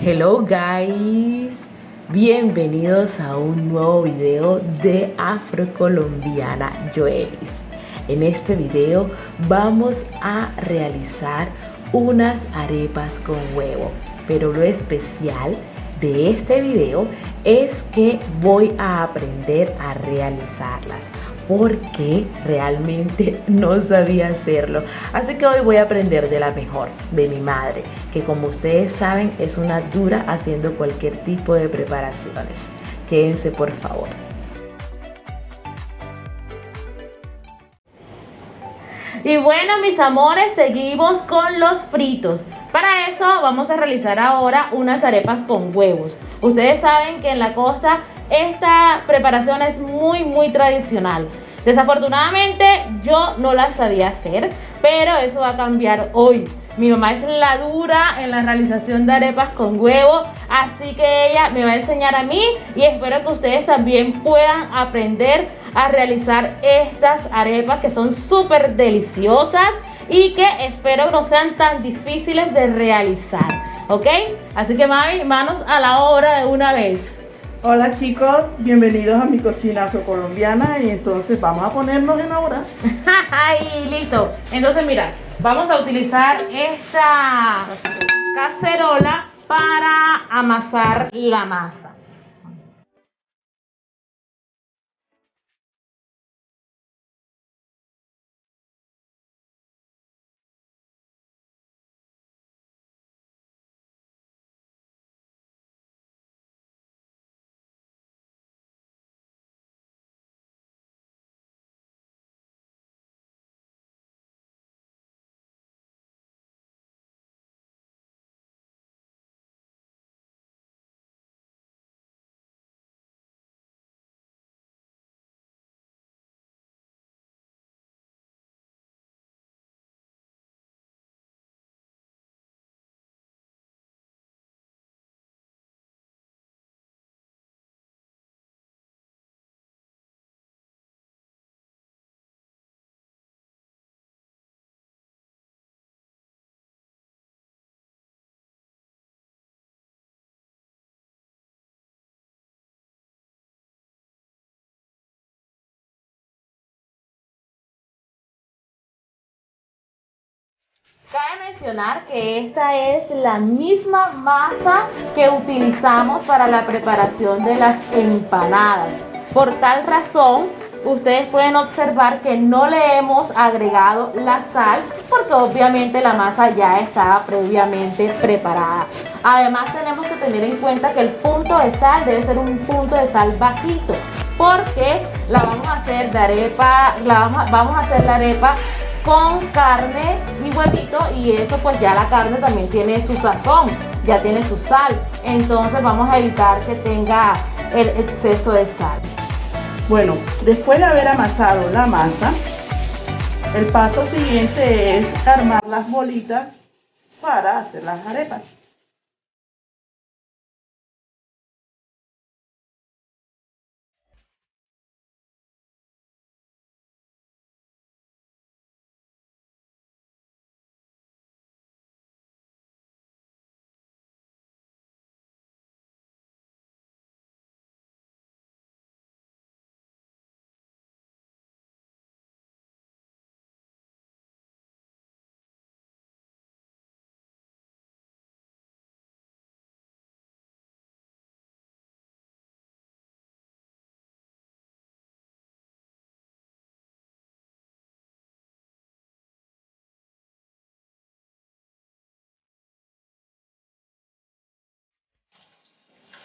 Hello guys, bienvenidos a un nuevo video de Afrocolombiana Joelis. En este video vamos a realizar unas arepas con huevo, pero lo especial de este video es que voy a aprender a realizarlas porque realmente no sabía hacerlo. Así que hoy voy a aprender de la mejor, de mi madre, que como ustedes saben es una dura haciendo cualquier tipo de preparaciones. Quédense por favor. Y bueno, mis amores, seguimos con los fritos. Para eso vamos a realizar ahora unas arepas con huevos. Ustedes saben que en la costa esta preparación es muy tradicional. Desafortunadamente yo no la sabía hacer, pero eso va a cambiar hoy. Mi mamá es la dura en la realización de arepas con huevo, así que ella me va a enseñar a mí y espero que ustedes también puedan aprender a realizar estas arepas que son súper deliciosas y que espero no sean tan difíciles de realizar, ¿ok? Así que mami, manos a la obra de una vez. Hola chicos, bienvenidos a mi cocina afrocolombiana y entonces vamos a ponernos en obra. Ay, listo. Entonces mira, vamos a utilizar esta cacerola para amasar la masa. Cabe mencionar que esta es la misma masa que utilizamos para la preparación de las empanadas. Por tal razón, ustedes pueden observar que no le hemos agregado la sal porque obviamente la masa ya estaba previamente preparada. Además tenemos que tener en cuenta que el punto de sal debe ser un punto de sal bajito porque la vamos a hacer de arepa, vamos a hacer la arepa con carne y huevito y eso pues ya la carne también tiene su sazón, ya tiene su sal, entonces vamos a evitar que tenga el exceso de sal. Bueno, después de haber amasado la masa, el paso siguiente es armar las bolitas para hacer las arepas.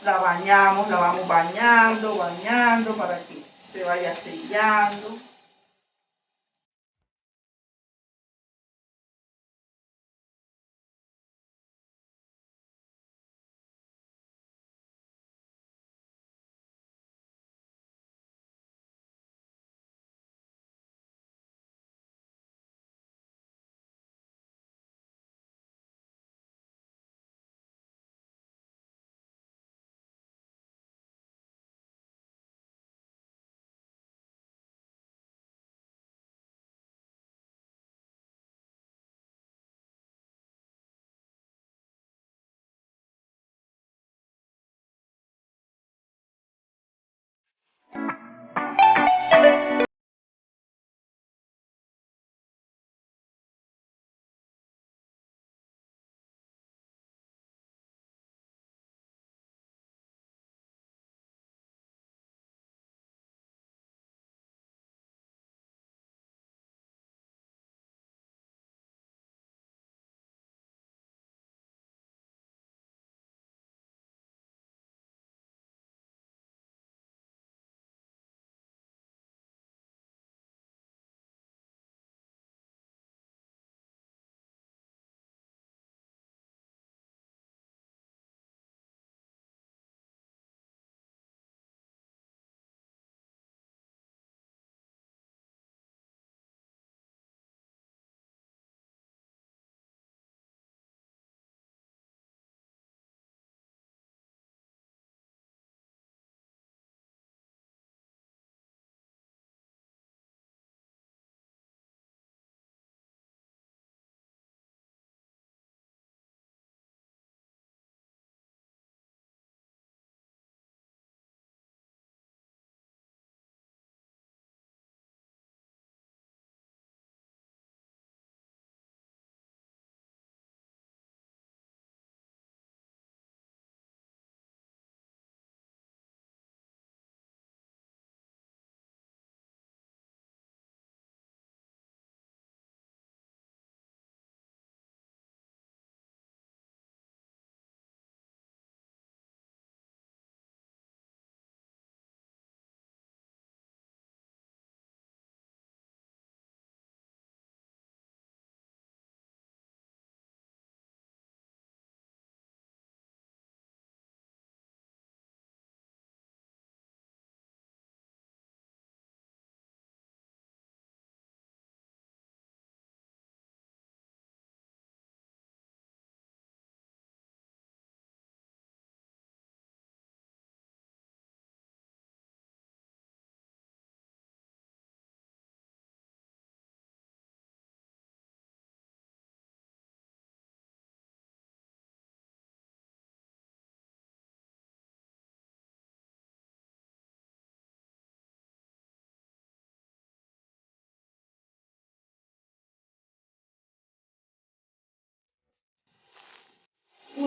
La bañamos, la vamos bañando para que se vaya sellando.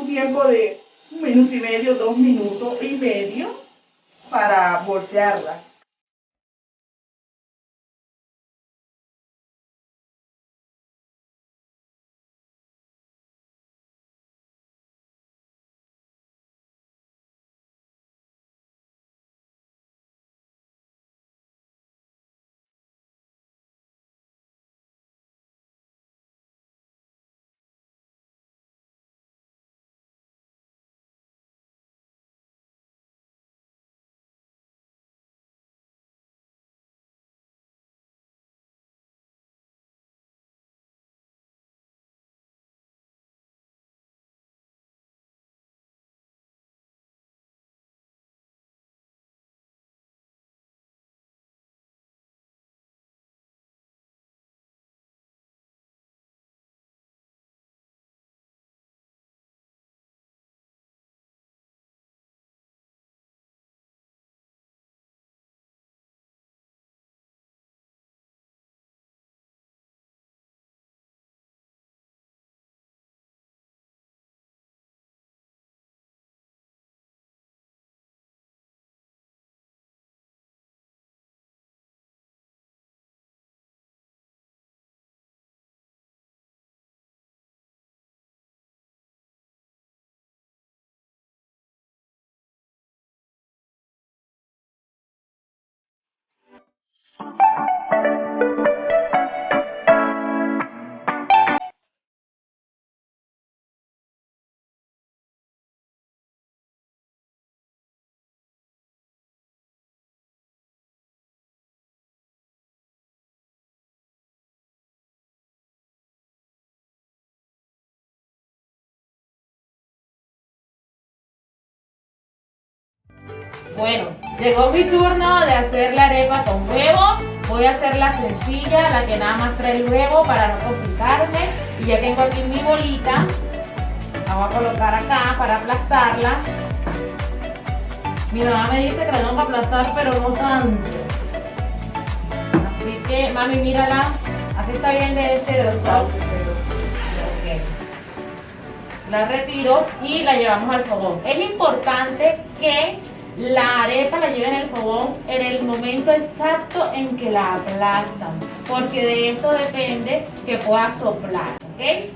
tiempo de 1 minuto y medio, 2 minutos y medio para voltearla. Bueno, llegó mi turno de hacer la arepa con huevo. Voy a hacer la sencilla, la que nada más trae el huevo para no complicarme. Y ya tengo aquí mi bolita. La voy a colocar acá para aplastarla. Mi mamá me dice que la tengo que aplastar, pero no tanto. Así que, mami, mírala. Así está bien de este grosor. Ok. La retiro y la llevamos al fogón. Es importante que la arepa la lleven en el fogón en el momento exacto en que la aplastan, porque de esto depende que pueda soplar, ¿ok?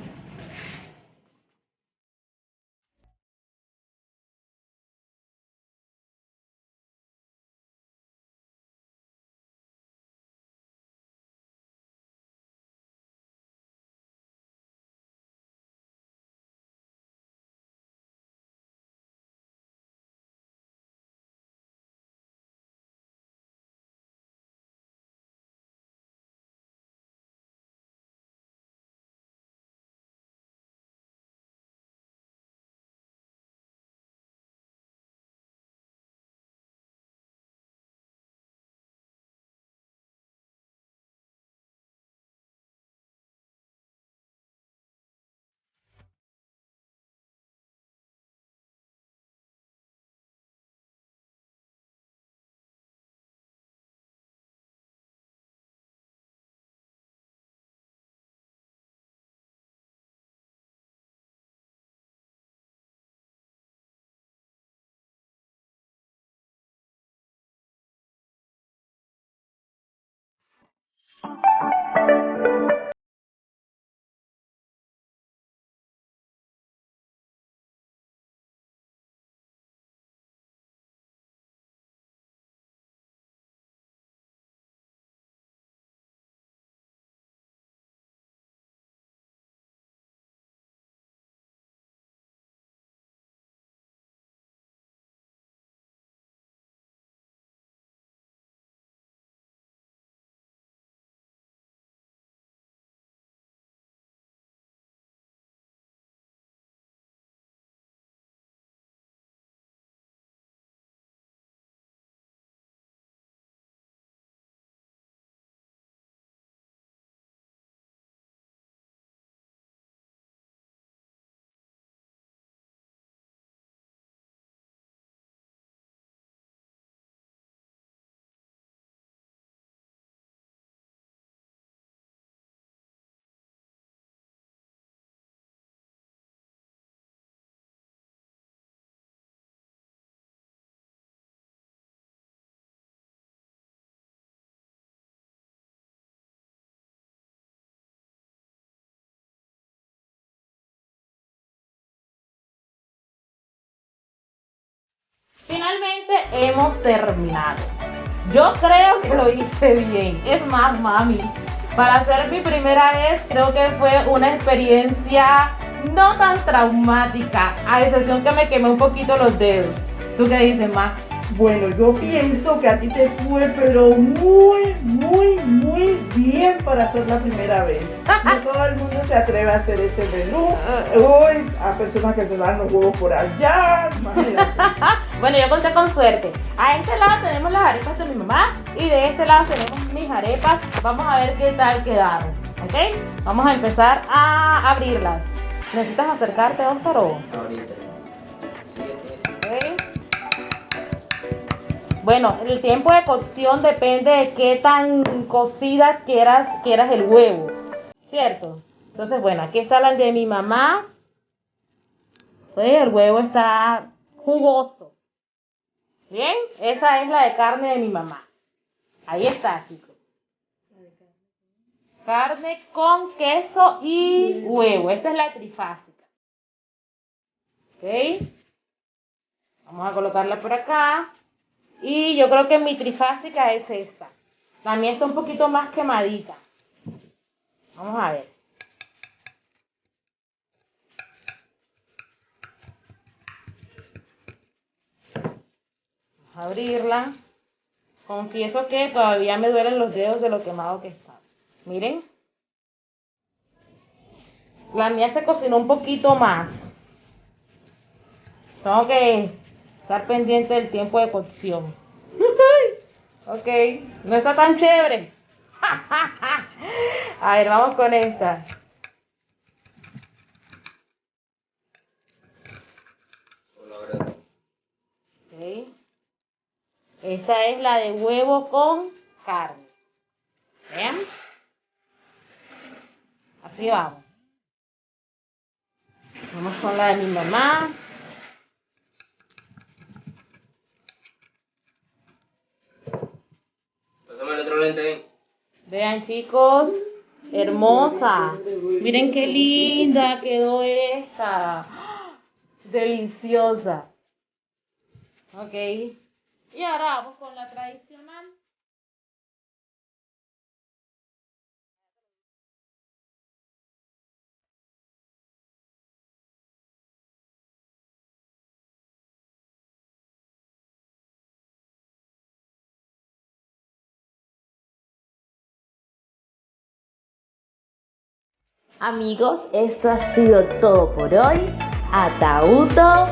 finalmente hemos terminado. Yo creo que lo hice bien. Es más, mami, para hacer mi primera vez creo que fue una experiencia no tan traumática, a excepción que me quemé un poquito los dedos. ¿Tú qué dices, ma? Bueno, yo pienso que a ti te fue, pero muy bien para hacer la primera vez. No todo el mundo se atreve a hacer este menú. Uy, a personas que se dan los huevos por allá. Imagínate. Bueno, yo conté con suerte. A este lado tenemos las arepas de mi mamá y de este lado tenemos mis arepas. Vamos a ver qué tal quedaron, ¿ok? Vamos a empezar a abrirlas. ¿Necesitas acercarte, Óscar, o? Ahorita. Ok. Bueno, el tiempo de cocción depende de qué tan cocida quieras el huevo, ¿cierto? Entonces, bueno, aquí está la de mi mamá. Pues el huevo está jugoso. Bien, esa es la de carne de mi mamá. Ahí está, chicos. Carne con queso y huevo. Esta es la trifásica. ¿Ok? Vamos a colocarla por acá. Y yo creo que mi trifásica es esta. También está un poquito más quemadita. Vamos a ver. Vamos a abrirla. Confieso que todavía me duelen los dedos de lo quemado que está. Miren. La mía se cocinó un poquito más. Tengo que estar pendiente del tiempo de cocción. Ok, no está tan chévere. A ver, vamos con esta. Ok. Esta es la de huevo con carne. ¿Vean? Así vamos. Vamos con la de mi mamá. Pásame el otro lente. Vean, chicos, hermosa. Miren qué linda quedó esta. Deliciosa. Ok. Y ahora vamos con la tradicional. Amigos, esto ha sido todo por hoy. Atauto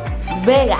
Vega.